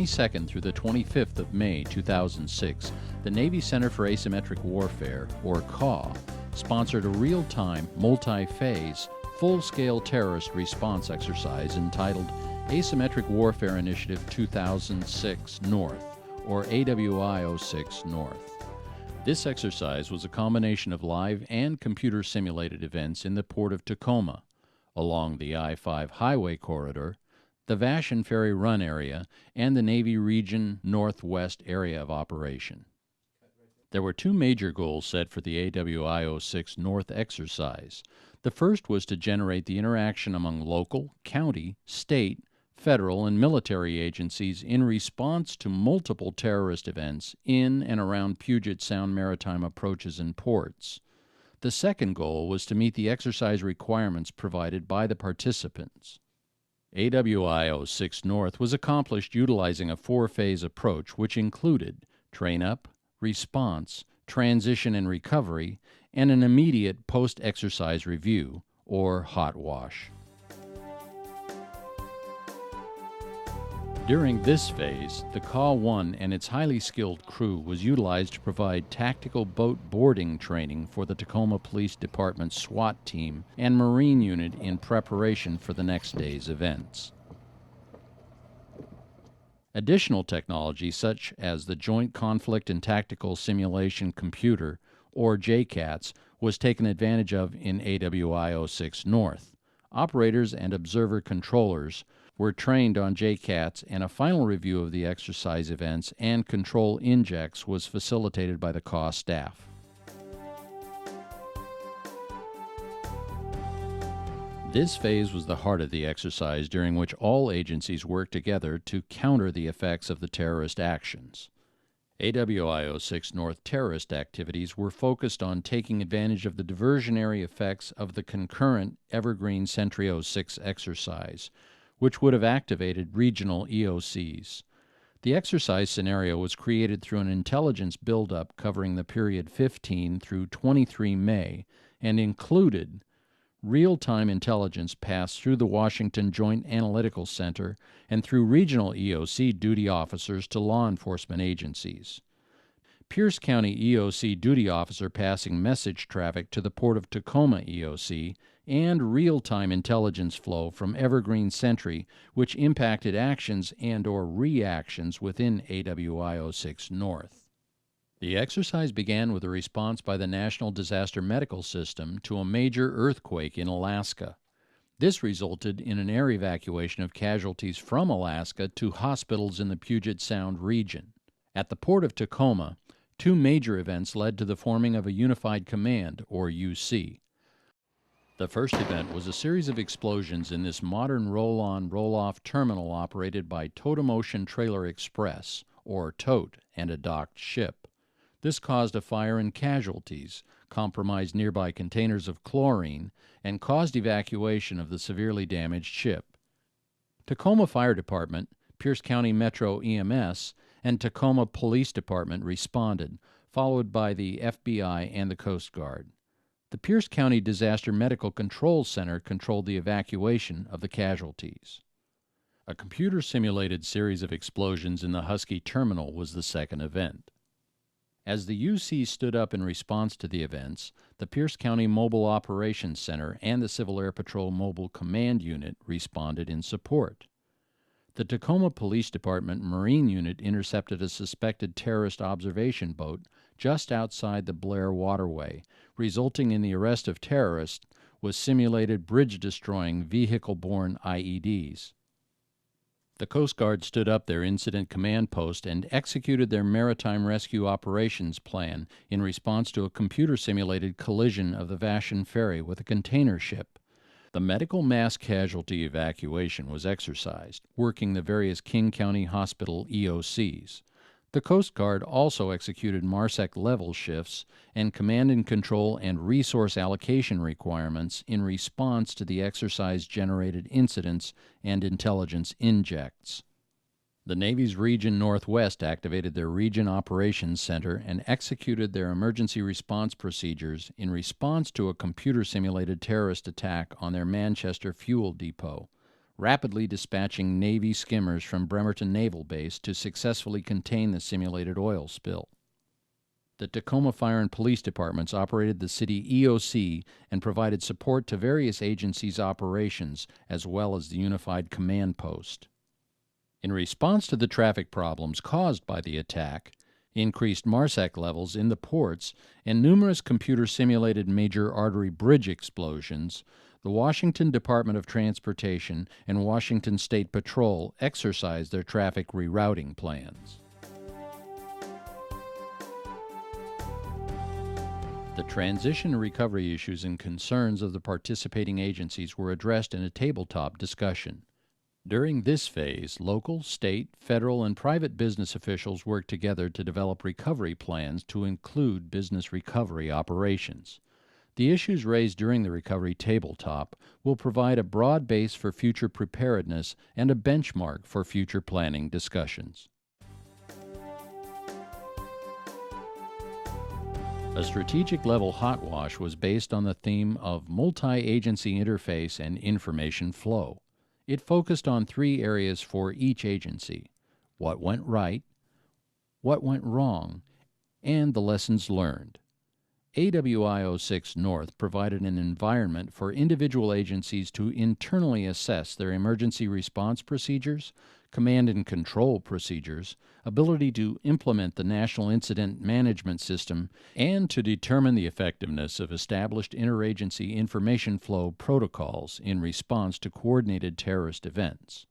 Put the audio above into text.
22nd through the 25th of May 2006, the Navy Center for Asymmetric Warfare, or CAW, sponsored a real-time, multi-phase, full-scale terrorist response exercise entitled Asymmetric Warfare Initiative 2006 North, or AWI06 North. This exercise was a combination of live and computer-simulated events in the port of Tacoma, along the I-5 highway corridor, the Vashon Ferry Run area, and the Navy Region Northwest area of operation. There were two major goals set for the AWI06 North exercise. The first was to generate the interaction among local, county, state, federal, and military agencies in response to multiple terrorist events in and around Puget Sound maritime approaches and ports. The second goal was to meet the exercise requirements provided by the participants. AWI06 North was accomplished utilizing a four-phase approach which included train-up, response, transition and recovery, and an immediate post-exercise review, or hot wash. During this phase, the CAW-1 and its highly skilled crew was utilized to provide tactical boat boarding training for the Tacoma Police Department's SWAT team and Marine unit in preparation for the next day's events. Additional technology such as the Joint Conflict and Tactical Simulation Computer, or JCATS, was taken advantage of in AWI06 North. Operators and observer controllers were trained on JCATS, and a final review of the exercise events and control injects was facilitated by the CAW staff. This phase was the heart of the exercise, during which all agencies worked together to counter the effects of the terrorist actions. AWI06 North terrorist activities were focused on taking advantage of the diversionary effects of the concurrent Evergreen Sentry 06 exercise, which would have activated regional EOCs. The exercise scenario was created through an intelligence buildup covering the period 15 through 23 May and included real-time intelligence passed through the Washington Joint Analytical Center and through regional EOC duty officers to law enforcement agencies. Pierce County EOC duty officer passing message traffic to the Port of Tacoma EOC, and real-time intelligence flow from Evergreen Sentry, which impacted actions and/or reactions within AWI06 North. The exercise began with a response by the National Disaster Medical System to a major earthquake in Alaska. This resulted in an air evacuation of casualties from Alaska to hospitals in the Puget Sound region. At the Port of Tacoma, two major events led to the forming of a Unified Command, or UC. The first event was a series of explosions in this modern roll-on, roll-off terminal operated by Totem Ocean Trailer Express, or TOTE, and a docked ship. This caused a fire and casualties, compromised nearby containers of chlorine, and caused evacuation of the severely damaged ship. Tacoma Fire Department, Pierce County Metro EMS, and Tacoma Police Department responded, followed by the FBI and the Coast Guard. The Pierce County Disaster Medical Control Center controlled the evacuation of the casualties. A computer-simulated series of explosions in the Husky Terminal was the second event. As the UC stood up in response to the events, the Pierce County Mobile Operations Center and the Civil Air Patrol Mobile Command Unit responded in support. The Tacoma Police Department Marine Unit intercepted a suspected terrorist observation boat just outside the Blair Waterway, resulting in the arrest of terrorists with simulated bridge-destroying vehicle-borne IEDs. The Coast Guard stood up their incident command post and executed their maritime rescue operations plan in response to a computer-simulated collision of the Vashon Ferry with a container ship. The medical mass casualty evacuation was exercised, working the various King County Hospital EOCs. The Coast Guard also executed MARSEC level shifts and command and control and resource allocation requirements in response to the exercise-generated incidents and intelligence injects. The Navy's Region Northwest activated their Region Operations Center and executed their emergency response procedures in response to a computer-simulated terrorist attack on their Manchester fuel depot. rapidly dispatching Navy skimmers from Bremerton Naval Base to successfully contain the simulated oil spill. The Tacoma Fire and Police Departments operated the city EOC and provided support to various agencies' operations, as well as the Unified Command Post. In response to the traffic problems caused by the attack, increased MARSEC levels in the ports, and numerous computer-simulated major artery bridge explosions, the Washington Department of Transportation and Washington State Patrol exercised their traffic rerouting plans. The transition and recovery issues and concerns of the participating agencies were addressed in a tabletop discussion. During this phase, local, state, federal, and private business officials worked together to develop recovery plans to include business recovery operations. The issues raised during the recovery tabletop will provide a broad base for future preparedness and a benchmark for future planning discussions. A strategic-level hot wash was based on the theme of multi-agency interface and information flow. It focused on 3 areas for each agency: what went right, what went wrong, and the lessons learned. AWI06 North provided an environment for individual agencies to internally assess their emergency response procedures, command and control procedures, ability to implement the National Incident Management System, and to determine the effectiveness of established interagency information flow protocols in response to coordinated terrorist events.